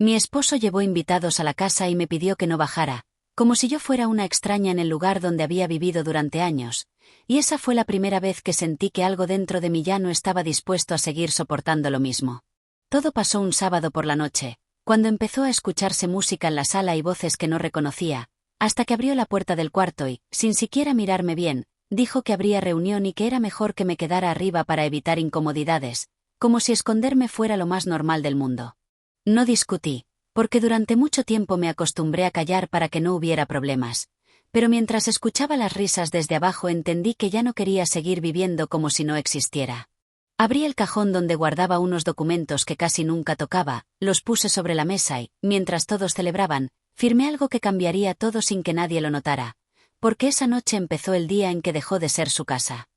Mi esposo llevó invitados a la casa y me pidió que no bajara, como si yo fuera una extraña en el lugar donde había vivido durante años, y esa fue la primera vez que sentí que algo dentro de mí ya no estaba dispuesto a seguir soportando lo mismo. Todo pasó un sábado por la noche, cuando empezó a escucharse música en la sala y voces que no reconocía, hasta que abrió la puerta del cuarto y, sin siquiera mirarme bien, dijo que habría reunión y que era mejor que me quedara arriba para evitar incomodidades, como si esconderme fuera lo más normal del mundo. No discutí, porque durante mucho tiempo me acostumbré a callar para que no hubiera problemas, pero mientras escuchaba las risas desde abajo entendí que ya no quería seguir viviendo como si no existiera. Abrí el cajón donde guardaba unos documentos que casi nunca tocaba, los puse sobre la mesa y, mientras todos celebraban, firmé algo que cambiaría todo sin que nadie lo notara, porque esa noche empezó el día en que dejó de ser su casa.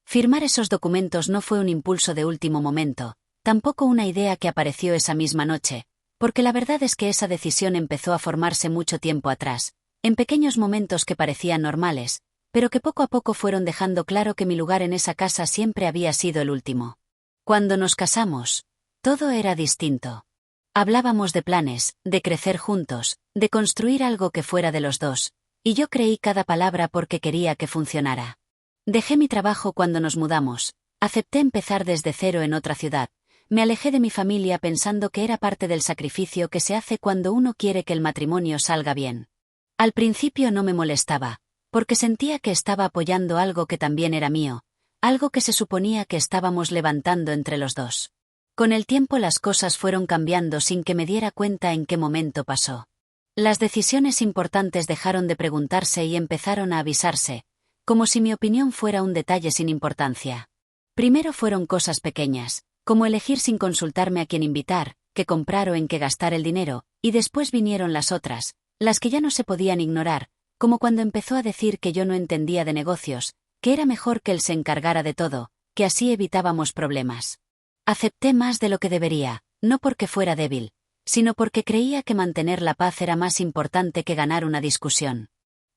Firmar esos documentos no fue un impulso de último momento, tampoco una idea que apareció esa misma noche, porque la verdad es que esa decisión empezó a formarse mucho tiempo atrás, en pequeños momentos que parecían normales, pero que poco a poco fueron dejando claro que mi lugar en esa casa siempre había sido el último. Cuando nos casamos, todo era distinto. Hablábamos de planes, de crecer juntos, de construir algo que fuera de los dos, y yo creí cada palabra porque quería que funcionara. Dejé mi trabajo cuando nos mudamos, acepté empezar desde cero en otra ciudad, me alejé de mi familia pensando que era parte del sacrificio que se hace cuando uno quiere que el matrimonio salga bien. Al principio no me molestaba, porque sentía que estaba apoyando algo que también era mío, algo que se suponía que estábamos levantando entre los dos. Con el tiempo las cosas fueron cambiando sin que me diera cuenta en qué momento pasó. Las decisiones importantes dejaron de preguntarse y empezaron a avisarse, como si mi opinión fuera un detalle sin importancia. Primero fueron cosas pequeñas, como elegir sin consultarme a quién invitar, qué comprar o en qué gastar el dinero, y después vinieron las otras, las que ya no se podían ignorar, como cuando empezó a decir que yo no entendía de negocios, que era mejor que él se encargara de todo, que así evitábamos problemas. Acepté más de lo que debería, no porque fuera débil, sino porque creía que mantener la paz era más importante que ganar una discusión.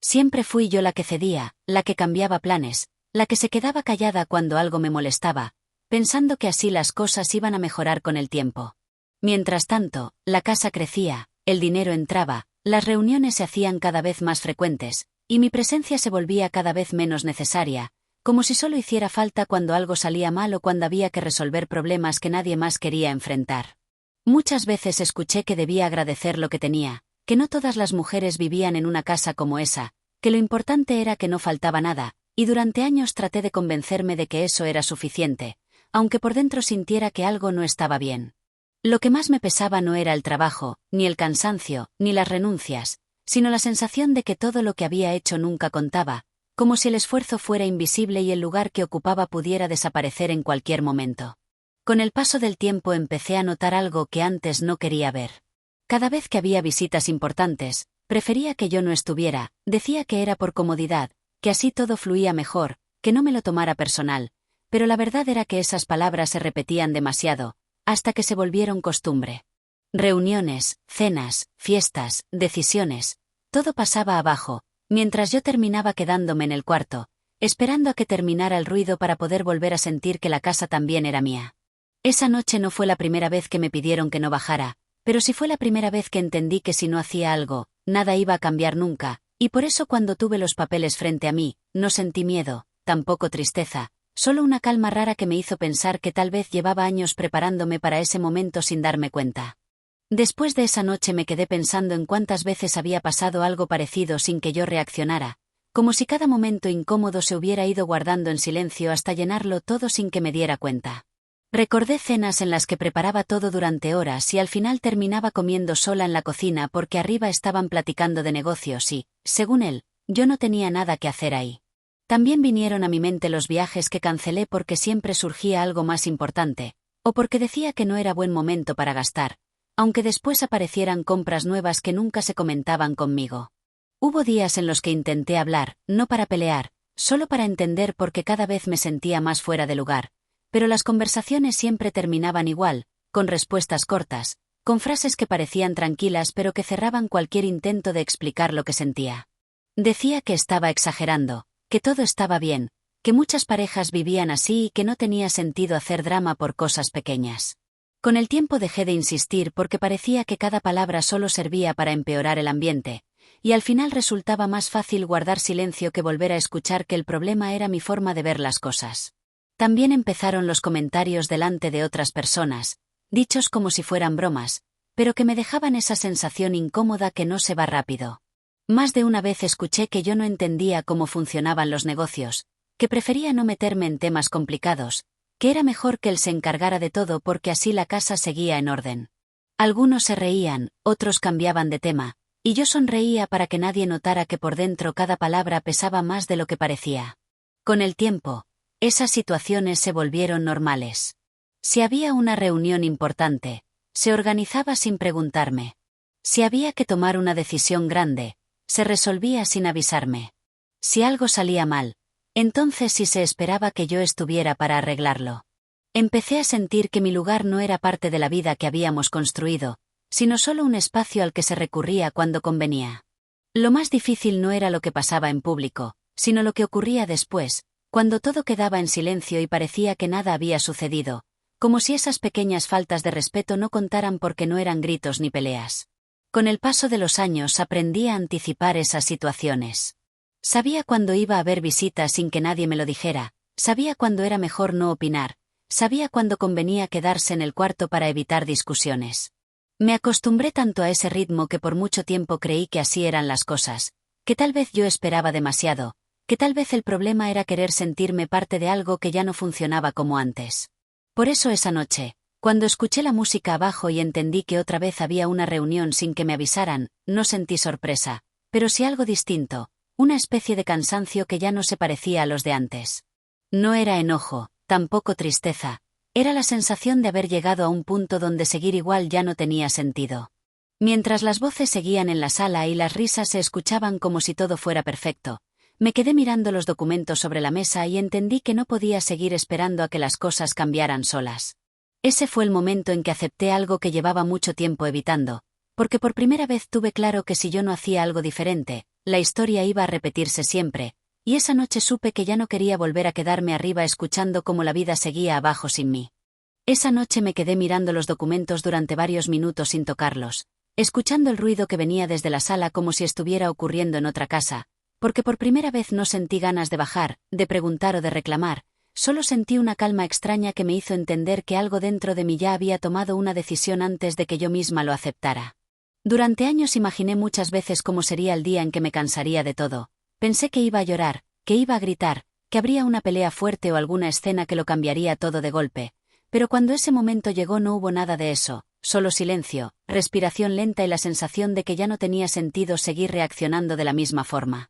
Siempre fui yo la que cedía, la que cambiaba planes, la que se quedaba callada cuando algo me molestaba, pensando que así las cosas iban a mejorar con el tiempo. Mientras tanto, la casa crecía, el dinero entraba, las reuniones se hacían cada vez más frecuentes, y mi presencia se volvía cada vez menos necesaria, como si solo hiciera falta cuando algo salía mal o cuando había que resolver problemas que nadie más quería enfrentar. Muchas veces escuché que debía agradecer lo que tenía, que no todas las mujeres vivían en una casa como esa, que lo importante era que no faltaba nada, y durante años traté de convencerme de que eso era suficiente, aunque por dentro sintiera que algo no estaba bien. Lo que más me pesaba no era el trabajo, ni el cansancio, ni las renuncias, sino la sensación de que todo lo que había hecho nunca contaba, como si el esfuerzo fuera invisible y el lugar que ocupaba pudiera desaparecer en cualquier momento. Con el paso del tiempo empecé a notar algo que antes no quería ver. Cada vez que había visitas importantes, prefería que yo no estuviera, decía que era por comodidad, que así todo fluía mejor, que no me lo tomara personal, pero la verdad era que esas palabras se repetían demasiado, hasta que se volvieron costumbre. Reuniones, cenas, fiestas, decisiones, todo pasaba abajo, mientras yo terminaba quedándome en el cuarto, esperando a que terminara el ruido para poder volver a sentir que la casa también era mía. Esa noche no fue la primera vez que me pidieron que no bajara, pero sí fue la primera vez que entendí que si no hacía algo, nada iba a cambiar nunca, y por eso cuando tuve los papeles frente a mí, no sentí miedo, tampoco tristeza, solo una calma rara que me hizo pensar que tal vez llevaba años preparándome para ese momento sin darme cuenta. Después de esa noche me quedé pensando en cuántas veces había pasado algo parecido sin que yo reaccionara, como si cada momento incómodo se hubiera ido guardando en silencio hasta llenarlo todo sin que me diera cuenta. Recordé cenas en las que preparaba todo durante horas y al final terminaba comiendo sola en la cocina porque arriba estaban platicando de negocios y, según él, yo no tenía nada que hacer ahí. También vinieron a mi mente los viajes que cancelé porque siempre surgía algo más importante, o porque decía que no era buen momento para gastar, aunque después aparecieran compras nuevas que nunca se comentaban conmigo. Hubo días en los que intenté hablar, no para pelear, solo para entender porque cada vez me sentía más fuera de lugar, pero las conversaciones siempre terminaban igual, con respuestas cortas, con frases que parecían tranquilas pero que cerraban cualquier intento de explicar lo que sentía. Decía que estaba exagerando, que todo estaba bien, que muchas parejas vivían así y que no tenía sentido hacer drama por cosas pequeñas. Con el tiempo dejé de insistir porque parecía que cada palabra solo servía para empeorar el ambiente, y al final resultaba más fácil guardar silencio que volver a escuchar que el problema era mi forma de ver las cosas. También empezaron los comentarios delante de otras personas, dichos como si fueran bromas, pero que me dejaban esa sensación incómoda que no se va rápido. Más de una vez escuché que yo no entendía cómo funcionaban los negocios, que prefería no meterme en temas complicados, que era mejor que él se encargara de todo porque así la casa seguía en orden. Algunos se reían, otros cambiaban de tema, y yo sonreía para que nadie notara que por dentro cada palabra pesaba más de lo que parecía. Con el tiempo, esas situaciones se volvieron normales. Si había una reunión importante, se organizaba sin preguntarme. Si había que tomar una decisión grande, se resolvía sin avisarme. Si algo salía mal, entonces sí se esperaba que yo estuviera para arreglarlo. Empecé a sentir que mi lugar no era parte de la vida que habíamos construido, sino solo un espacio al que se recurría cuando convenía. Lo más difícil no era lo que pasaba en público, sino lo que ocurría después, cuando todo quedaba en silencio y parecía que nada había sucedido, como si esas pequeñas faltas de respeto no contaran porque no eran gritos ni peleas. Con el paso de los años aprendí a anticipar esas situaciones. Sabía cuándo iba a haber visitas sin que nadie me lo dijera, sabía cuándo era mejor no opinar, sabía cuándo convenía quedarse en el cuarto para evitar discusiones. Me acostumbré tanto a ese ritmo que por mucho tiempo creí que así eran las cosas, que tal vez yo esperaba demasiado, que tal vez el problema era querer sentirme parte de algo que ya no funcionaba como antes. Por eso esa noche, cuando escuché la música abajo y entendí que otra vez había una reunión sin que me avisaran, no sentí sorpresa, pero sí algo distinto, una especie de cansancio que ya no se parecía a los de antes. No era enojo, tampoco tristeza, era la sensación de haber llegado a un punto donde seguir igual ya no tenía sentido. Mientras las voces seguían en la sala y las risas se escuchaban como si todo fuera perfecto, me quedé mirando los documentos sobre la mesa y entendí que no podía seguir esperando a que las cosas cambiaran solas. Ese fue el momento en que acepté algo que llevaba mucho tiempo evitando, porque por primera vez tuve claro que si yo no hacía algo diferente, la historia iba a repetirse siempre, y esa noche supe que ya no quería volver a quedarme arriba escuchando cómo la vida seguía abajo sin mí. Esa noche me quedé mirando los documentos durante varios minutos sin tocarlos, escuchando el ruido que venía desde la sala como si estuviera ocurriendo en otra casa, porque por primera vez no sentí ganas de bajar, de preguntar o de reclamar, solo sentí una calma extraña que me hizo entender que algo dentro de mí ya había tomado una decisión antes de que yo misma lo aceptara. Durante años imaginé muchas veces cómo sería el día en que me cansaría de todo. Pensé que iba a llorar, que iba a gritar, que habría una pelea fuerte o alguna escena que lo cambiaría todo de golpe. Pero cuando ese momento llegó no hubo nada de eso, solo silencio, respiración lenta y la sensación de que ya no tenía sentido seguir reaccionando de la misma forma.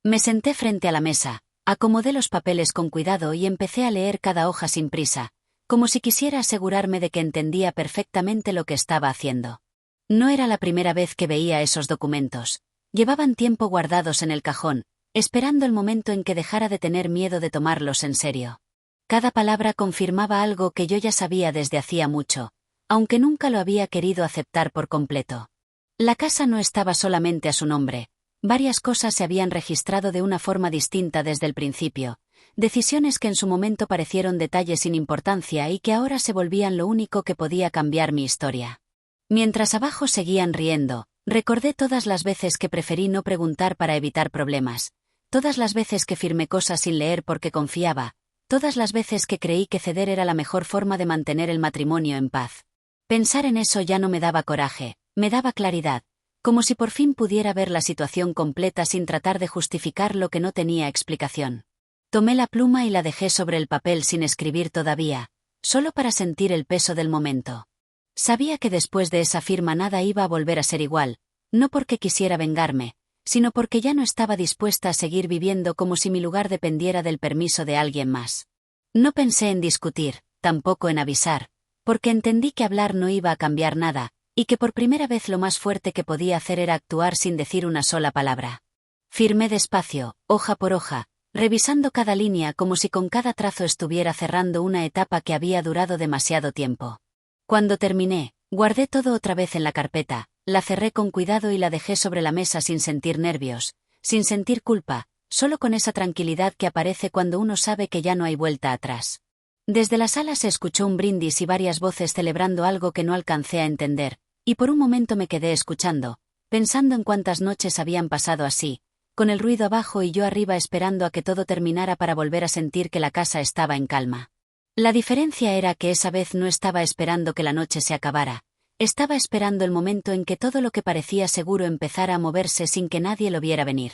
Me senté frente a la mesa, acomodé los papeles con cuidado y empecé a leer cada hoja sin prisa, como si quisiera asegurarme de que entendía perfectamente lo que estaba haciendo. No era la primera vez que veía esos documentos. Llevaban tiempo guardados en el cajón, esperando el momento en que dejara de tener miedo de tomarlos en serio. Cada palabra confirmaba algo que yo ya sabía desde hacía mucho, aunque nunca lo había querido aceptar por completo. La casa no estaba solamente a su nombre, varias cosas se habían registrado de una forma distinta desde el principio, decisiones que en su momento parecieron detalles sin importancia y que ahora se volvían lo único que podía cambiar mi historia. Mientras abajo seguían riendo, recordé todas las veces que preferí no preguntar para evitar problemas, todas las veces que firmé cosas sin leer porque confiaba, todas las veces que creí que ceder era la mejor forma de mantener el matrimonio en paz. Pensar en eso ya no me daba coraje, me daba claridad, como si por fin pudiera ver la situación completa sin tratar de justificar lo que no tenía explicación. Tomé la pluma y la dejé sobre el papel sin escribir todavía, solo para sentir el peso del momento. Sabía que después de esa firma nada iba a volver a ser igual, no porque quisiera vengarme, sino porque ya no estaba dispuesta a seguir viviendo como si mi lugar dependiera del permiso de alguien más. No pensé en discutir, tampoco en avisar, porque entendí que hablar no iba a cambiar nada, y que por primera vez lo más fuerte que podía hacer era actuar sin decir una sola palabra. Firmé despacio, hoja por hoja, revisando cada línea como si con cada trazo estuviera cerrando una etapa que había durado demasiado tiempo. Cuando terminé, guardé todo otra vez en la carpeta, la cerré con cuidado y la dejé sobre la mesa sin sentir nervios, sin sentir culpa, solo con esa tranquilidad que aparece cuando uno sabe que ya no hay vuelta atrás. Desde la sala se escuchó un brindis y varias voces celebrando algo que no alcancé a entender, y por un momento me quedé escuchando, pensando en cuántas noches habían pasado así, con el ruido abajo y yo arriba esperando a que todo terminara para volver a sentir que la casa estaba en calma. La diferencia era que esa vez no estaba esperando que la noche se acabara, estaba esperando el momento en que todo lo que parecía seguro empezara a moverse sin que nadie lo viera venir.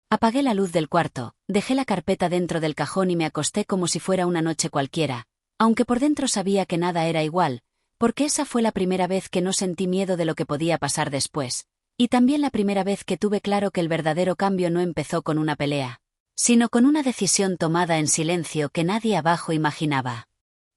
Apagué la luz del cuarto, dejé la carpeta dentro del cajón y me acosté como si fuera una noche cualquiera, aunque por dentro sabía que nada era igual, porque esa fue la primera vez que no sentí miedo de lo que podía pasar después, y también la primera vez que tuve claro que el verdadero cambio no empezó con una pelea, sino con una decisión tomada en silencio que nadie abajo imaginaba.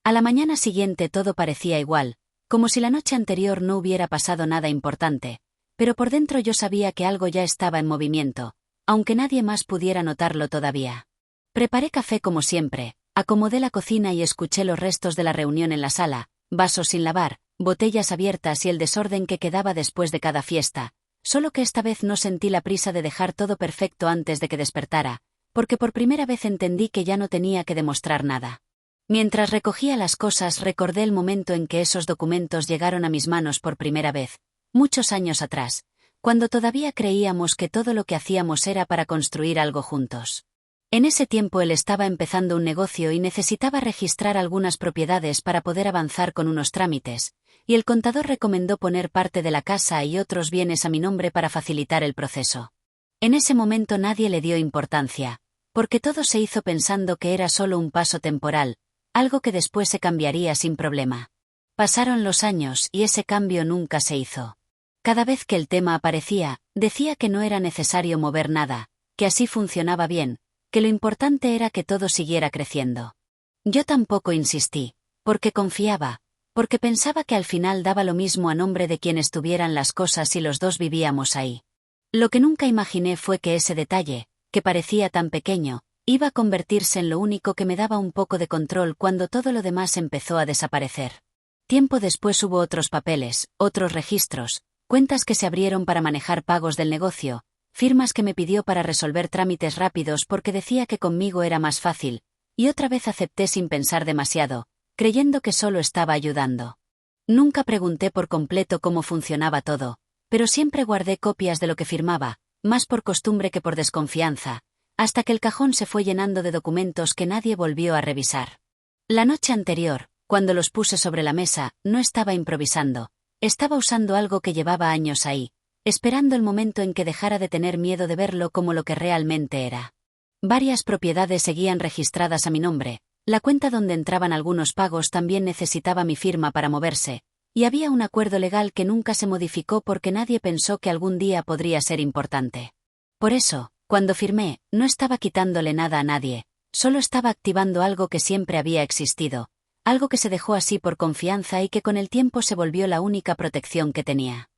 A la mañana siguiente todo parecía igual, como si la noche anterior no hubiera pasado nada importante, pero por dentro yo sabía que algo ya estaba en movimiento, aunque nadie más pudiera notarlo todavía. Preparé café como siempre, acomodé la cocina y escuché los restos de la reunión en la sala, vasos sin lavar, botellas abiertas y el desorden que quedaba después de cada fiesta, solo que esta vez no sentí la prisa de dejar todo perfecto antes de que despertara, porque por primera vez entendí que ya no tenía que demostrar nada. Mientras recogía las cosas recordé el momento en que esos documentos llegaron a mis manos por primera vez, muchos años atrás, cuando todavía creíamos que todo lo que hacíamos era para construir algo juntos. En ese tiempo él estaba empezando un negocio y necesitaba registrar algunas propiedades para poder avanzar con unos trámites, y el contador recomendó poner parte de la casa y otros bienes a mi nombre para facilitar el proceso. En ese momento nadie le dio importancia, porque todo se hizo pensando que era solo un paso temporal, algo que después se cambiaría sin problema. Pasaron los años y ese cambio nunca se hizo. Cada vez que el tema aparecía, decía que no era necesario mover nada, que así funcionaba bien, que lo importante era que todo siguiera creciendo. Yo tampoco insistí, porque confiaba, porque pensaba que al final daba lo mismo a nombre de quien estuvieran las cosas y los dos vivíamos ahí. Lo que nunca imaginé fue que ese detalle, que parecía tan pequeño, iba a convertirse en lo único que me daba un poco de control cuando todo lo demás empezó a desaparecer. Tiempo después hubo otros papeles, otros registros, cuentas que se abrieron para manejar pagos del negocio, firmas que me pidió para resolver trámites rápidos porque decía que conmigo era más fácil, y otra vez acepté sin pensar demasiado, creyendo que solo estaba ayudando. Nunca pregunté por completo cómo funcionaba todo, pero siempre guardé copias de lo que firmaba, más por costumbre que por desconfianza, hasta que el cajón se fue llenando de documentos que nadie volvió a revisar. La noche anterior, cuando los puse sobre la mesa, no estaba improvisando, estaba usando algo que llevaba años ahí, esperando el momento en que dejara de tener miedo de verlo como lo que realmente era. Varias propiedades seguían registradas a mi nombre, la cuenta donde entraban algunos pagos también necesitaba mi firma para moverse, y había un acuerdo legal que nunca se modificó porque nadie pensó que algún día podría ser importante. Por eso, cuando firmé, no estaba quitándole nada a nadie, solo estaba activando algo que siempre había existido, algo que se dejó así por confianza y que con el tiempo se volvió la única protección que tenía.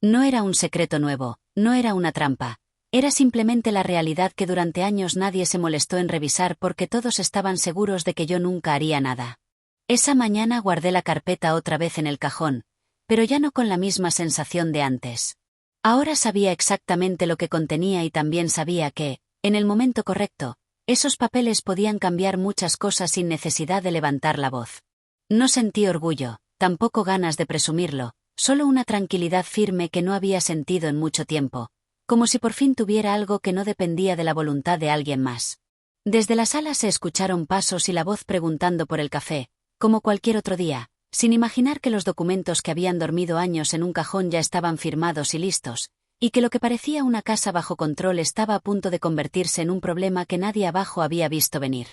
No era un secreto nuevo, no era una trampa, era simplemente la realidad que durante años nadie se molestó en revisar porque todos estaban seguros de que yo nunca haría nada. Esa mañana guardé la carpeta otra vez en el cajón, pero ya no con la misma sensación de antes. Ahora sabía exactamente lo que contenía y también sabía que, en el momento correcto, esos papeles podían cambiar muchas cosas sin necesidad de levantar la voz. No sentí orgullo, tampoco ganas de presumirlo, solo una tranquilidad firme que no había sentido en mucho tiempo, como si por fin tuviera algo que no dependía de la voluntad de alguien más. Desde la sala se escucharon pasos y la voz preguntando por el café, como cualquier otro día, sin imaginar que los documentos que habían dormido años en un cajón ya estaban firmados y listos, y que lo que parecía una casa bajo control estaba a punto de convertirse en un problema que nadie abajo había visto venir.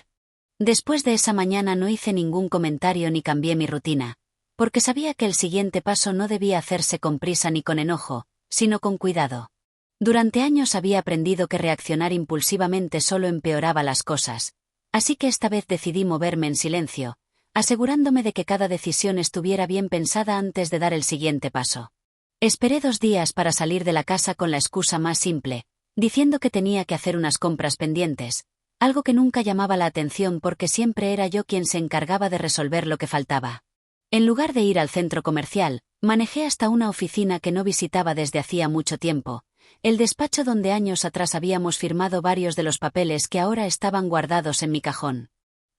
Después de esa mañana no hice ningún comentario ni cambié mi rutina, porque sabía que el siguiente paso no debía hacerse con prisa ni con enojo, sino con cuidado. Durante años había aprendido que reaccionar impulsivamente solo empeoraba las cosas, así que esta vez decidí moverme en silencio, asegurándome de que cada decisión estuviera bien pensada antes de dar el siguiente paso. Esperé 2 días para salir de la casa con la excusa más simple, diciendo que tenía que hacer unas compras pendientes, algo que nunca llamaba la atención porque siempre era yo quien se encargaba de resolver lo que faltaba. En lugar de ir al centro comercial, manejé hasta una oficina que no visitaba desde hacía mucho tiempo, el despacho donde años atrás habíamos firmado varios de los papeles que ahora estaban guardados en mi cajón.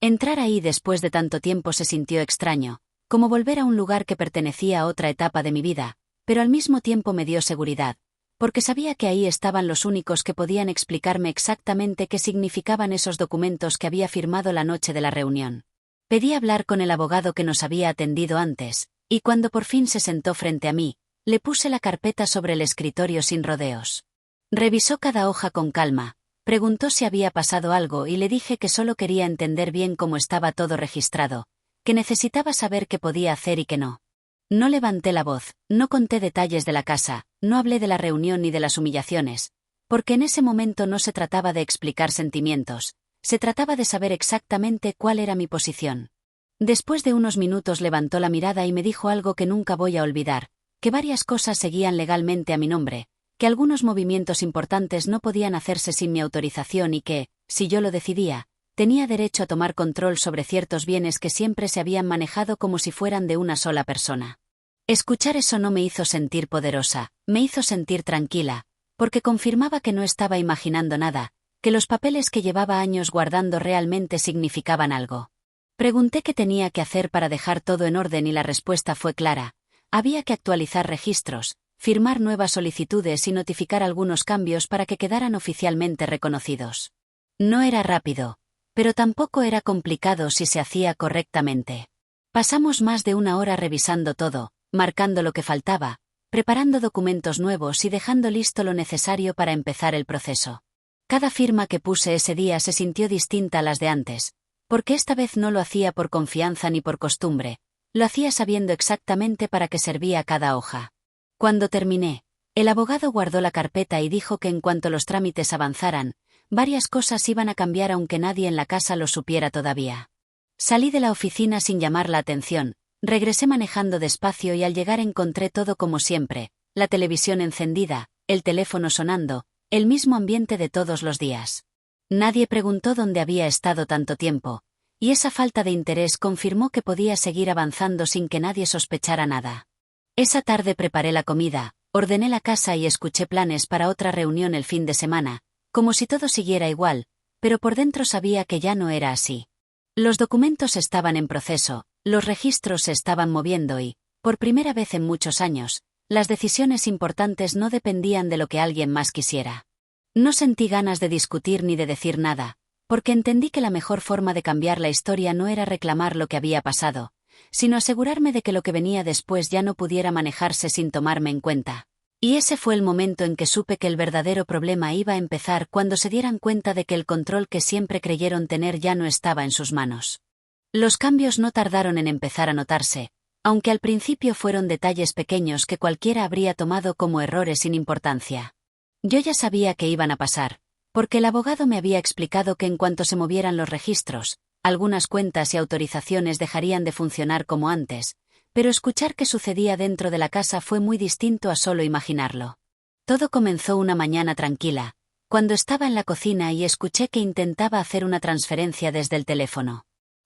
Entrar ahí después de tanto tiempo se sintió extraño, como volver a un lugar que pertenecía a otra etapa de mi vida, pero al mismo tiempo me dio seguridad, porque sabía que ahí estaban los únicos que podían explicarme exactamente qué significaban esos documentos que había firmado la noche de la reunión. Pedí hablar con el abogado que nos había atendido antes, y cuando por fin se sentó frente a mí, le puse la carpeta sobre el escritorio sin rodeos. Revisó cada hoja con calma, preguntó si había pasado algo y le dije que solo quería entender bien cómo estaba todo registrado, que necesitaba saber qué podía hacer y qué no. No levanté la voz, no conté detalles de la casa, no hablé de la reunión ni de las humillaciones, porque en ese momento no se trataba de explicar sentimientos, se trataba de saber exactamente cuál era mi posición. Después de unos minutos levantó la mirada y me dijo algo que nunca voy a olvidar, que varias cosas seguían legalmente a mi nombre, que algunos movimientos importantes no podían hacerse sin mi autorización y que, si yo lo decidía, tenía derecho a tomar control sobre ciertos bienes que siempre se habían manejado como si fueran de una sola persona. Escuchar eso no me hizo sentir poderosa, me hizo sentir tranquila, porque confirmaba que no estaba imaginando nada, que los papeles que llevaba años guardando realmente significaban algo. Pregunté qué tenía que hacer para dejar todo en orden y la respuesta fue clara. Había que actualizar registros, firmar nuevas solicitudes y notificar algunos cambios para que quedaran oficialmente reconocidos. No era rápido, pero tampoco era complicado si se hacía correctamente. Pasamos más de una hora revisando todo, marcando lo que faltaba, preparando documentos nuevos y dejando listo lo necesario para empezar el proceso. Cada firma que puse ese día se sintió distinta a las de antes, porque esta vez no lo hacía por confianza ni por costumbre, lo hacía sabiendo exactamente para qué servía cada hoja. Cuando terminé, el abogado guardó la carpeta y dijo que en cuanto los trámites avanzaran, varias cosas iban a cambiar aunque nadie en la casa lo supiera todavía. Salí de la oficina sin llamar la atención, regresé manejando despacio y al llegar encontré todo como siempre, la televisión encendida, el teléfono sonando, el mismo ambiente de todos los días. Nadie preguntó dónde había estado tanto tiempo, y esa falta de interés confirmó que podía seguir avanzando sin que nadie sospechara nada. Esa tarde preparé la comida, ordené la casa y escuché planes para otra reunión el fin de semana, como si todo siguiera igual, pero por dentro sabía que ya no era así. Los documentos estaban en proceso, los registros se estaban moviendo y, por primera vez en muchos años, las decisiones importantes no dependían de lo que alguien más quisiera. No sentí ganas de discutir ni de decir nada, porque entendí que la mejor forma de cambiar la historia no era reclamar lo que había pasado, sino asegurarme de que lo que venía después ya no pudiera manejarse sin tomarme en cuenta. Y ese fue el momento en que supe que el verdadero problema iba a empezar cuando se dieran cuenta de que el control que siempre creyeron tener ya no estaba en sus manos. Los cambios no tardaron en empezar a notarse, aunque al principio fueron detalles pequeños que cualquiera habría tomado como errores sin importancia. Yo ya sabía que iban a pasar, porque el abogado me había explicado que en cuanto se movieran los registros, algunas cuentas y autorizaciones dejarían de funcionar como antes, pero escuchar qué sucedía dentro de la casa fue muy distinto a solo imaginarlo. Todo comenzó una mañana tranquila, cuando estaba en la cocina y escuché que intentaba hacer una transferencia desde el teléfono.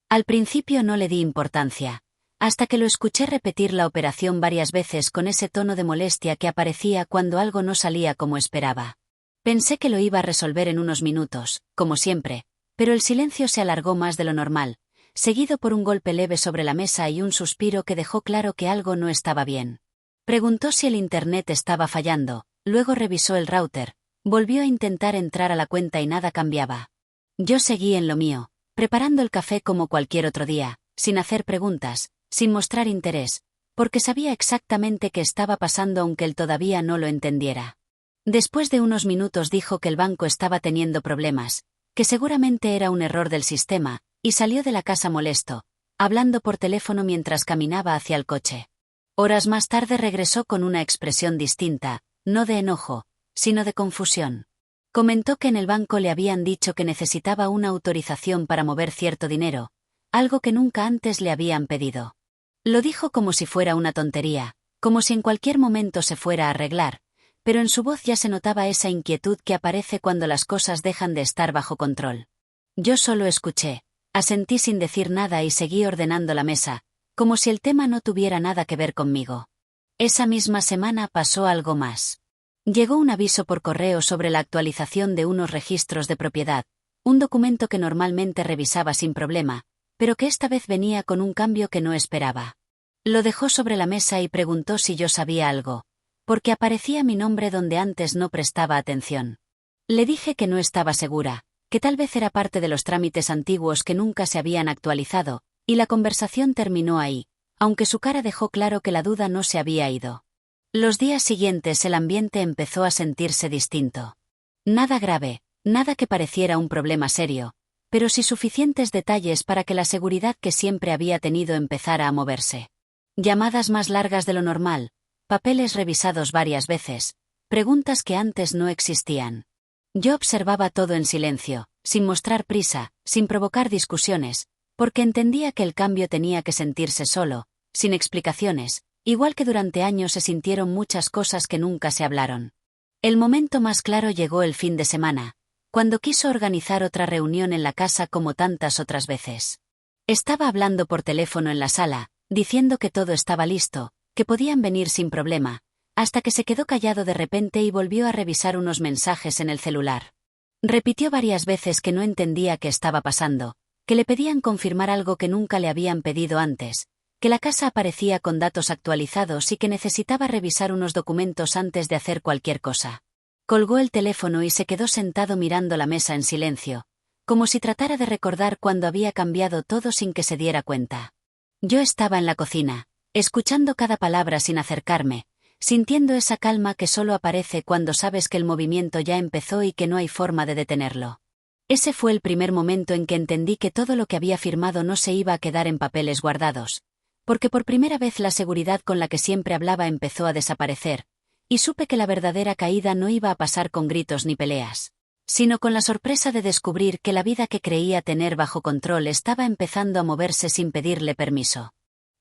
Al principio no le di importancia, hasta que lo escuché repetir la operación varias veces con ese tono de molestia que aparecía cuando algo no salía como esperaba. Pensé que lo iba a resolver en unos minutos, como siempre, pero el silencio se alargó más de lo normal, seguido por un golpe leve sobre la mesa y un suspiro que dejó claro que algo no estaba bien. Preguntó si el internet estaba fallando, luego revisó el router, volvió a intentar entrar a la cuenta y nada cambiaba. Yo seguí en lo mío, preparando el café como cualquier otro día, sin hacer preguntas, sin mostrar interés, porque sabía exactamente qué estaba pasando aunque él todavía no lo entendiera. Después de unos minutos dijo que el banco estaba teniendo problemas, que seguramente era un error del sistema, y salió de la casa molesto, hablando por teléfono mientras caminaba hacia el coche. Horas más tarde regresó con una expresión distinta, no de enojo, sino de confusión. Comentó que en el banco le habían dicho que necesitaba una autorización para mover cierto dinero, algo que nunca antes le habían pedido. Lo dijo como si fuera una tontería, como si en cualquier momento se fuera a arreglar, pero en su voz ya se notaba esa inquietud que aparece cuando las cosas dejan de estar bajo control. Yo solo escuché, asentí sin decir nada y seguí ordenando la mesa, como si el tema no tuviera nada que ver conmigo. Esa misma semana pasó algo más. Llegó un aviso por correo sobre la actualización de unos registros de propiedad, un documento que normalmente revisaba sin problema, pero que esta vez venía con un cambio que no esperaba. Lo dejó sobre la mesa y preguntó si yo sabía algo, porque aparecía mi nombre donde antes no prestaba atención. Le dije que no estaba segura, que tal vez era parte de los trámites antiguos que nunca se habían actualizado, y la conversación terminó ahí, aunque su cara dejó claro que la duda no se había ido. Los días siguientes el ambiente empezó a sentirse distinto. Nada grave, nada que pareciera un problema serio, pero sí suficientes detalles para que la seguridad que siempre había tenido empezara a moverse. Llamadas más largas de lo normal, papeles revisados varias veces, preguntas que antes no existían. Yo observaba todo en silencio, sin mostrar prisa, sin provocar discusiones, porque entendía que el cambio tenía que sentirse solo, sin explicaciones, igual que durante años se sintieron muchas cosas que nunca se hablaron. El momento más claro llegó el fin de semana, cuando quiso organizar otra reunión en la casa como tantas otras veces. Estaba hablando por teléfono en la sala, diciendo que todo estaba listo, que podían venir sin problema, hasta que se quedó callado de repente y volvió a revisar unos mensajes en el celular. Repitió varias veces que no entendía qué estaba pasando, que le pedían confirmar algo que nunca le habían pedido antes, que la casa aparecía con datos actualizados y que necesitaba revisar unos documentos antes de hacer cualquier cosa. Colgó el teléfono y se quedó sentado mirando la mesa en silencio, como si tratara de recordar cuándo había cambiado todo sin que se diera cuenta. Yo estaba en la cocina, escuchando cada palabra sin acercarme, sintiendo esa calma que solo aparece cuando sabes que el movimiento ya empezó y que no hay forma de detenerlo. Ese fue el primer momento en que entendí que todo lo que había firmado no se iba a quedar en papeles guardados, porque por primera vez la seguridad con la que siempre hablaba empezó a desaparecer, y supe que la verdadera caída no iba a pasar con gritos ni peleas, sino con la sorpresa de descubrir que la vida que creía tener bajo control estaba empezando a moverse sin pedirle permiso.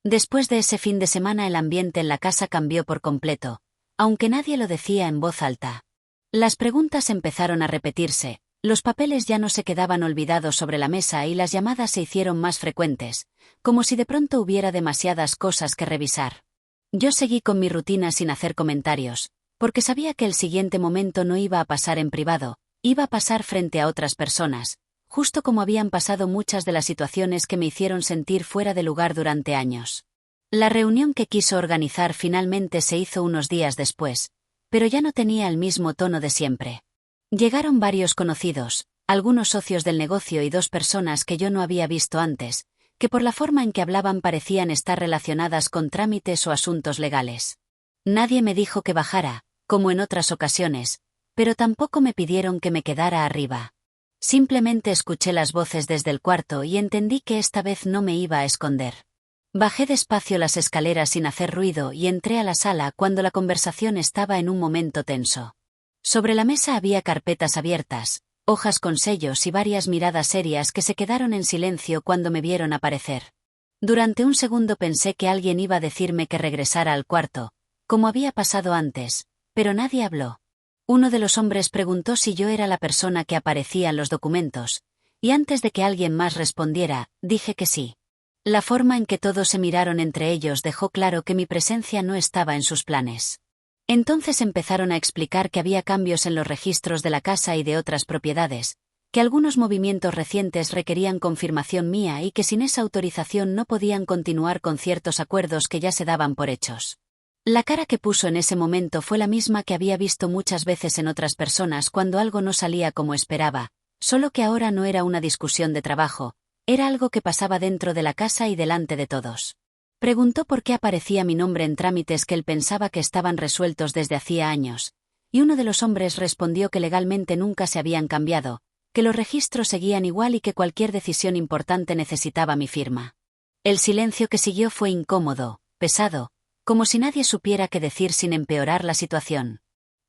Después de ese fin de semana el ambiente en la casa cambió por completo, aunque nadie lo decía en voz alta. Las preguntas empezaron a repetirse, los papeles ya no se quedaban olvidados sobre la mesa y las llamadas se hicieron más frecuentes, como si de pronto hubiera demasiadas cosas que revisar. Yo seguí con mi rutina sin hacer comentarios, porque sabía que el siguiente momento no iba a pasar en privado, iba a pasar frente a otras personas, justo como habían pasado muchas de las situaciones que me hicieron sentir fuera de lugar durante años. La reunión que quiso organizar finalmente se hizo unos días después, pero ya no tenía el mismo tono de siempre. Llegaron varios conocidos, algunos socios del negocio y dos personas que yo no había visto antes, que por la forma en que hablaban parecían estar relacionadas con trámites o asuntos legales. Nadie me dijo que bajara, como en otras ocasiones, pero tampoco me pidieron que me quedara arriba. Simplemente escuché las voces desde el cuarto y entendí que esta vez no me iba a esconder. Bajé despacio las escaleras sin hacer ruido y entré a la sala cuando la conversación estaba en un momento tenso. Sobre la mesa había carpetas abiertas, hojas con sellos y varias miradas serias que se quedaron en silencio cuando me vieron aparecer. Durante un segundo pensé que alguien iba a decirme que regresara al cuarto, como había pasado antes, pero nadie habló. Uno de los hombres preguntó si yo era la persona que aparecía en los documentos, y antes de que alguien más respondiera, dije que sí. La forma en que todos se miraron entre ellos dejó claro que mi presencia no estaba en sus planes. Entonces empezaron a explicar que había cambios en los registros de la casa y de otras propiedades, que algunos movimientos recientes requerían confirmación mía y que sin esa autorización no podían continuar con ciertos acuerdos que ya se daban por hechos. La cara que puso en ese momento fue la misma que había visto muchas veces en otras personas cuando algo no salía como esperaba, solo que ahora no era una discusión de trabajo, era algo que pasaba dentro de la casa y delante de todos. Preguntó por qué aparecía mi nombre en trámites que él pensaba que estaban resueltos desde hacía años, y uno de los hombres respondió que legalmente nunca se habían cambiado, que los registros seguían igual y que cualquier decisión importante necesitaba mi firma. El silencio que siguió fue incómodo, pesado, como si nadie supiera qué decir sin empeorar la situación.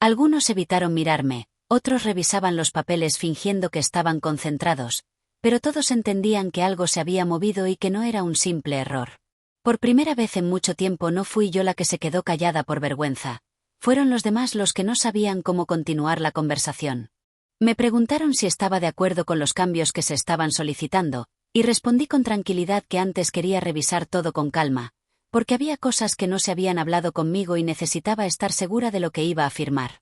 Algunos evitaron mirarme, otros revisaban los papeles fingiendo que estaban concentrados, pero todos entendían que algo se había movido y que no era un simple error. Por primera vez en mucho tiempo no fui yo la que se quedó callada por vergüenza, fueron los demás los que no sabían cómo continuar la conversación. Me preguntaron si estaba de acuerdo con los cambios que se estaban solicitando, y respondí con tranquilidad que antes quería revisar todo con calma, porque había cosas que no se habían hablado conmigo y necesitaba estar segura de lo que iba a firmar.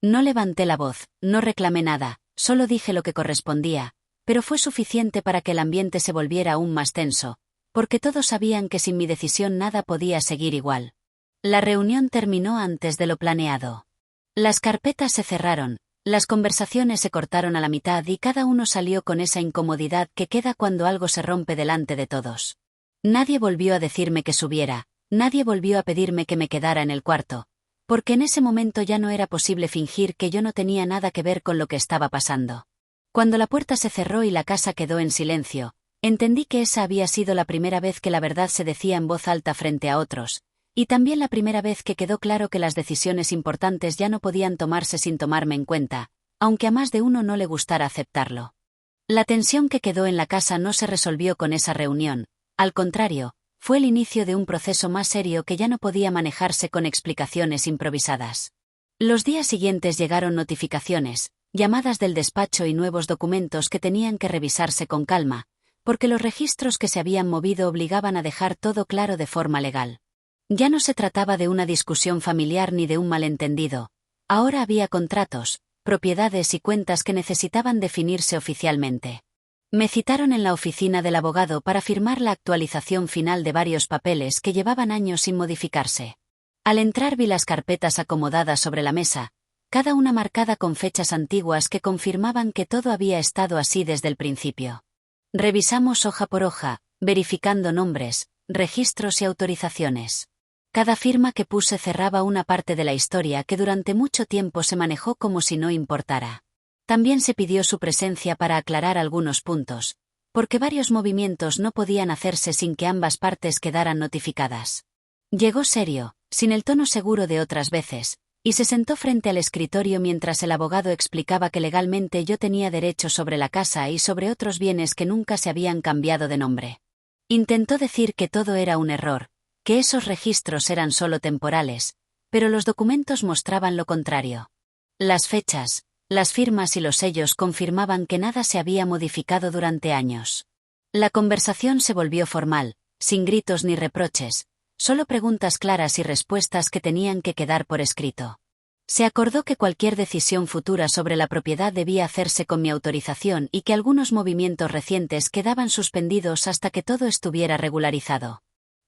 No levanté la voz, no reclamé nada, solo dije lo que correspondía, pero fue suficiente para que el ambiente se volviera aún más tenso, porque todos sabían que sin mi decisión nada podía seguir igual. La reunión terminó antes de lo planeado. Las carpetas se cerraron, las conversaciones se cortaron a la mitad y cada uno salió con esa incomodidad que queda cuando algo se rompe delante de todos. Nadie volvió a decirme que subiera, nadie volvió a pedirme que me quedara en el cuarto, porque en ese momento ya no era posible fingir que yo no tenía nada que ver con lo que estaba pasando. Cuando la puerta se cerró y la casa quedó en silencio, entendí que esa había sido la primera vez que la verdad se decía en voz alta frente a otros, y también la primera vez que quedó claro que las decisiones importantes ya no podían tomarse sin tomarme en cuenta, aunque a más de uno no le gustara aceptarlo. La tensión que quedó en la casa no se resolvió con esa reunión, al contrario, fue el inicio de un proceso más serio que ya no podía manejarse con explicaciones improvisadas. Los días siguientes llegaron notificaciones, llamadas del despacho y nuevos documentos que tenían que revisarse con calma, porque los registros que se habían movido obligaban a dejar todo claro de forma legal. Ya no se trataba de una discusión familiar ni de un malentendido. Ahora había contratos, propiedades y cuentas que necesitaban definirse oficialmente. Me citaron en la oficina del abogado para firmar la actualización final de varios papeles que llevaban años sin modificarse. Al entrar vi las carpetas acomodadas sobre la mesa, cada una marcada con fechas antiguas que confirmaban que todo había estado así desde el principio. Revisamos hoja por hoja, verificando nombres, registros y autorizaciones. Cada firma que puse cerraba una parte de la historia que durante mucho tiempo se manejó como si no importara. También se pidió su presencia para aclarar algunos puntos, porque varios movimientos no podían hacerse sin que ambas partes quedaran notificadas. Llegó serio, sin el tono seguro de otras veces, y se sentó frente al escritorio mientras el abogado explicaba que legalmente yo tenía derecho sobre la casa y sobre otros bienes que nunca se habían cambiado de nombre. Intentó decir que todo era un error, que esos registros eran solo temporales, pero los documentos mostraban lo contrario. Las fechas, las firmas y los sellos confirmaban que nada se había modificado durante años. La conversación se volvió formal, sin gritos ni reproches, solo preguntas claras y respuestas que tenían que quedar por escrito. Se acordó que cualquier decisión futura sobre la propiedad debía hacerse con mi autorización y que algunos movimientos recientes quedaban suspendidos hasta que todo estuviera regularizado.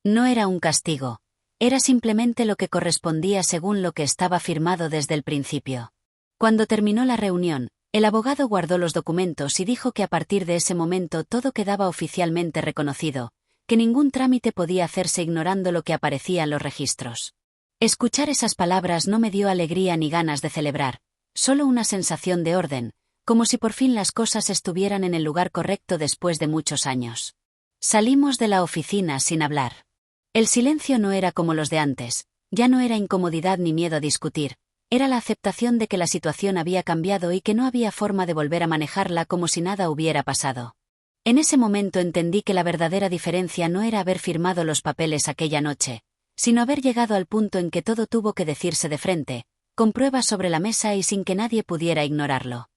No era un castigo, era simplemente lo que correspondía según lo que estaba firmado desde el principio. Cuando terminó la reunión, el abogado guardó los documentos y dijo que a partir de ese momento todo quedaba oficialmente reconocido, que ningún trámite podía hacerse ignorando lo que aparecía en los registros. Escuchar esas palabras no me dio alegría ni ganas de celebrar, solo una sensación de orden, como si por fin las cosas estuvieran en el lugar correcto después de muchos años. Salimos de la oficina sin hablar. El silencio no era como los de antes, ya no era incomodidad ni miedo a discutir, era la aceptación de que la situación había cambiado y que no había forma de volver a manejarla como si nada hubiera pasado. En ese momento entendí que la verdadera diferencia no era haber firmado los papeles aquella noche, sino haber llegado al punto en que todo tuvo que decirse de frente, con pruebas sobre la mesa y sin que nadie pudiera ignorarlo.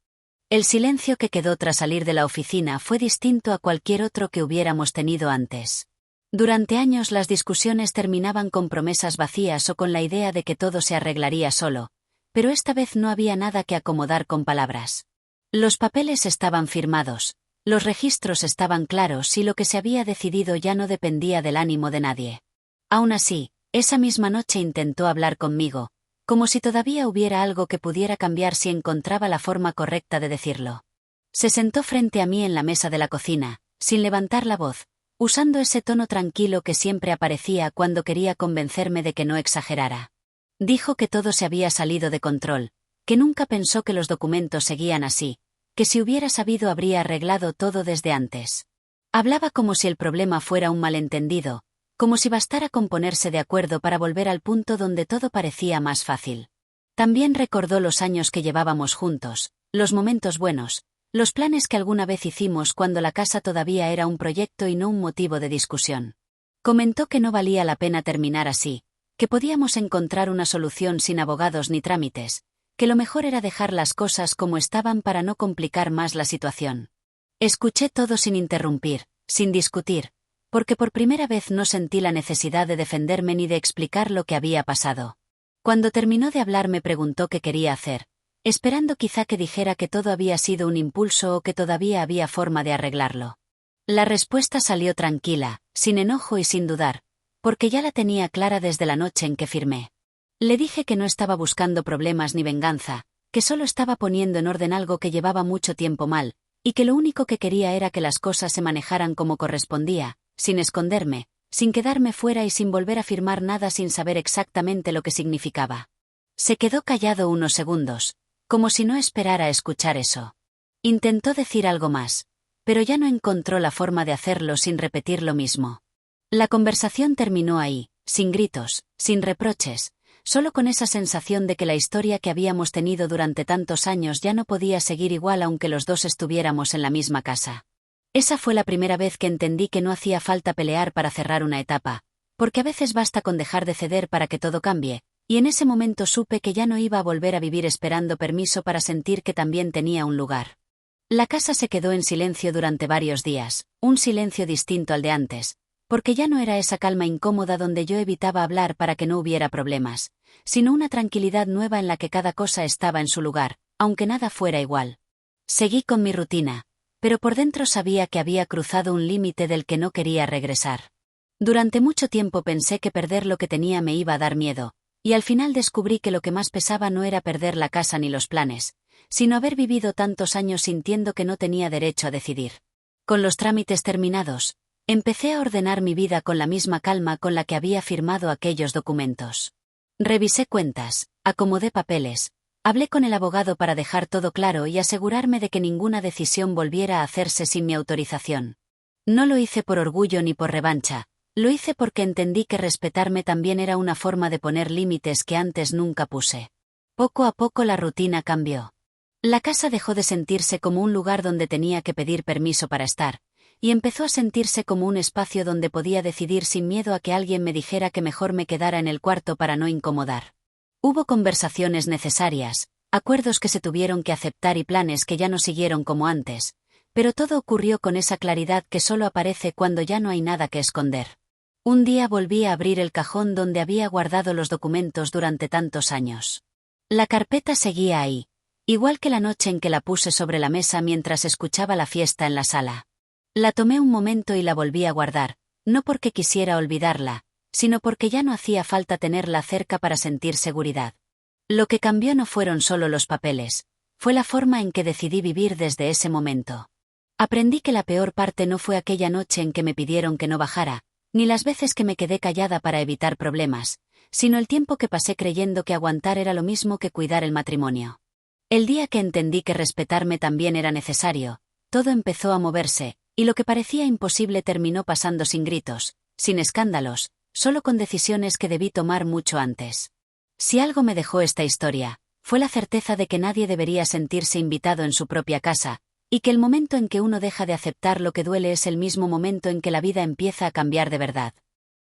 El silencio que quedó tras salir de la oficina fue distinto a cualquier otro que hubiéramos tenido antes. Durante años las discusiones terminaban con promesas vacías o con la idea de que todo se arreglaría solo, pero esta vez no había nada que acomodar con palabras. Los papeles estaban firmados, los registros estaban claros y lo que se había decidido ya no dependía del ánimo de nadie. Aún así, esa misma noche intentó hablar conmigo, como si todavía hubiera algo que pudiera cambiar si encontraba la forma correcta de decirlo. Se sentó frente a mí en la mesa de la cocina, sin levantar la voz, usando ese tono tranquilo que siempre aparecía cuando quería convencerme de que no exagerara. Dijo que todo se había salido de control, que nunca pensó que los documentos seguían así, que si hubiera sabido habría arreglado todo desde antes. Hablaba como si el problema fuera un malentendido, como si bastara con ponerse de acuerdo para volver al punto donde todo parecía más fácil. También recordó los años que llevábamos juntos, los momentos buenos, los planes que alguna vez hicimos cuando la casa todavía era un proyecto y no un motivo de discusión. Comentó que no valía la pena terminar así, que podíamos encontrar una solución sin abogados ni trámites, que lo mejor era dejar las cosas como estaban para no complicar más la situación. Escuché todo sin interrumpir, sin discutir, porque por primera vez no sentí la necesidad de defenderme ni de explicar lo que había pasado. Cuando terminó de hablar me preguntó qué quería hacer, esperando quizá que dijera que todo había sido un impulso o que todavía había forma de arreglarlo. La respuesta salió tranquila, sin enojo y sin dudar, porque ya la tenía clara desde la noche en que firmé. Le dije que no estaba buscando problemas ni venganza, que solo estaba poniendo en orden algo que llevaba mucho tiempo mal, y que lo único que quería era que las cosas se manejaran como correspondía, sin esconderme, sin quedarme fuera y sin volver a firmar nada sin saber exactamente lo que significaba. Se quedó callado unos segundos, como si no esperara escuchar eso. Intentó decir algo más, pero ya no encontró la forma de hacerlo sin repetir lo mismo. La conversación terminó ahí, sin gritos, sin reproches, solo con esa sensación de que la historia que habíamos tenido durante tantos años ya no podía seguir igual aunque los dos estuviéramos en la misma casa. Esa fue la primera vez que entendí que no hacía falta pelear para cerrar una etapa, porque a veces basta con dejar de ceder para que todo cambie, y en ese momento supe que ya no iba a volver a vivir esperando permiso para sentir que también tenía un lugar. La casa se quedó en silencio durante varios días, un silencio distinto al de antes, porque ya no era esa calma incómoda donde yo evitaba hablar para que no hubiera problemas, sino una tranquilidad nueva en la que cada cosa estaba en su lugar, aunque nada fuera igual. Seguí con mi rutina, pero por dentro sabía que había cruzado un límite del que no quería regresar. Durante mucho tiempo pensé que perder lo que tenía me iba a dar miedo, y al final descubrí que lo que más pesaba no era perder la casa ni los planes, sino haber vivido tantos años sintiendo que no tenía derecho a decidir. Con los trámites terminados, empecé a ordenar mi vida con la misma calma con la que había firmado aquellos documentos. Revisé cuentas, acomodé papeles, hablé con el abogado para dejar todo claro y asegurarme de que ninguna decisión volviera a hacerse sin mi autorización. No lo hice por orgullo ni por revancha, lo hice porque entendí que respetarme también era una forma de poner límites que antes nunca puse. Poco a poco la rutina cambió. La casa dejó de sentirse como un lugar donde tenía que pedir permiso para estar, y empezó a sentirse como un espacio donde podía decidir sin miedo a que alguien me dijera que mejor me quedara en el cuarto para no incomodar. Hubo conversaciones necesarias, acuerdos que se tuvieron que aceptar y planes que ya no siguieron como antes, pero todo ocurrió con esa claridad que solo aparece cuando ya no hay nada que esconder. Un día volví a abrir el cajón donde había guardado los documentos durante tantos años. La carpeta seguía ahí, igual que la noche en que la puse sobre la mesa mientras escuchaba la fiesta en la sala. La tomé un momento y la volví a guardar, no porque quisiera olvidarla, sino porque ya no hacía falta tenerla cerca para sentir seguridad. Lo que cambió no fueron solo los papeles, fue la forma en que decidí vivir desde ese momento. Aprendí que la peor parte no fue aquella noche en que me pidieron que no bajara, ni las veces que me quedé callada para evitar problemas, sino el tiempo que pasé creyendo que aguantar era lo mismo que cuidar el matrimonio. El día que entendí que respetarme también era necesario, todo empezó a moverse, y lo que parecía imposible terminó pasando sin gritos, sin escándalos, solo con decisiones que debí tomar mucho antes. Si algo me dejó esta historia, fue la certeza de que nadie debería sentirse invitado en su propia casa, y que el momento en que uno deja de aceptar lo que duele es el mismo momento en que la vida empieza a cambiar de verdad.